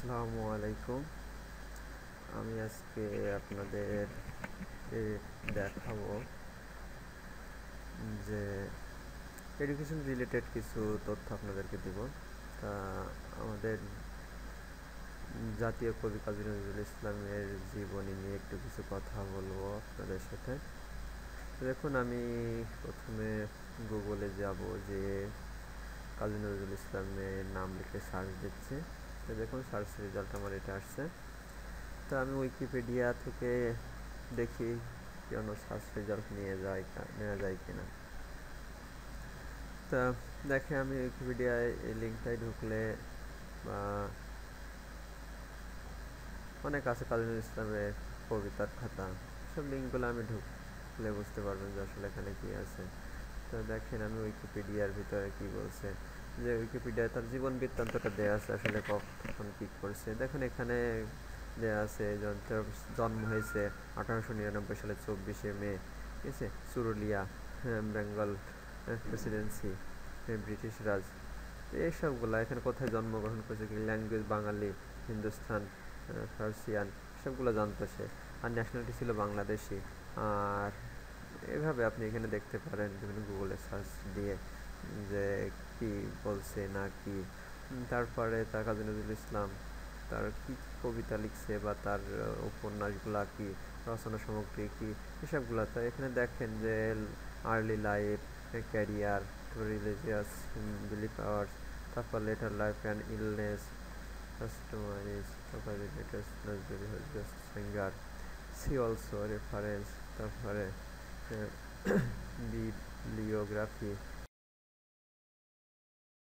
আসসালামু আলাইকুম। আমি আজকে আপনাদের দেখাবো যে এডুকেশন রিলেটেড কিছু তথ্য আপনাদেরকে দিব। তা আমাদের জাতীয় কবি কাজী নজরুল ইসলামের জীবনী নিয়ে একটু কিছু কথা বলবো আপনাদের সাথে। দেখুন, আমি প্রথমে গুগলে যাব, যে কাজী নজরুল ইসলামের নাম লিখে সার্চ দিচ্ছি। তো দেখুন, সার্চ রেজাল্ট আমার এটা আসছে। তো আমি উইকিপিডিয়া থেকে দেখি কোনো সার্চ রেজাল্ট নেওয়া যায় কিনা। তা দেখে আমি উইকিপিডিয়ায় এই লিঙ্কটায় ঢুকলে বা অনেক আছে কাজী নজরুল ইসলামের কবিতার খাতা, সব লিঙ্কগুলো আমি ঢুকলে বুঝতে পারবেন যে আসলে এখানে কি আছে। তো দেখেন, আমি উইকিপিডিয়ার ভিতরে কি বলছে, যে উইকিপিডিয়ায় তার জীবন বৃত্তান্তটা দেওয়া আছে, আসলে কখন কী করছে। দেখুন, এখানে দেওয়া আছে জন্ম হয়েছে 1899 সালে 24শে মে, ঠিক আছে, চুরুলিয়া, বেঙ্গল প্রেসিডেন্সি, ব্রিটিশ রাজ। এইসবগুলো এখানে কোথায় জন্মগ্রহণ করেছে, কি ল্যাঙ্গুয়েজ বাঙালি, হিন্দুস্তান, ফার্সিয়ান, সবগুলো জানতো সে। আর ন্যাশনালিটি ছিল বাংলাদেশি। আর এভাবে আপনি এখানে দেখতে পারেন বিভিন্ন গুগলে সার্চ দিয়ে যে কি বলছে না কি। তারপরে তার কাজী নজরুল ইসলাম তার কি কবিতা লিখছে বা তার উপন্যাসগুলা কি, রচনা সামগ্রী কি, এসবগুলো। তো এখানে দেখেন যে early life, career, religious belief hours, তারপর later life and illness, customise, তারপরে latest Nazrul best singer, see also reference, তারপরে বিব্লিওগ্রাফি,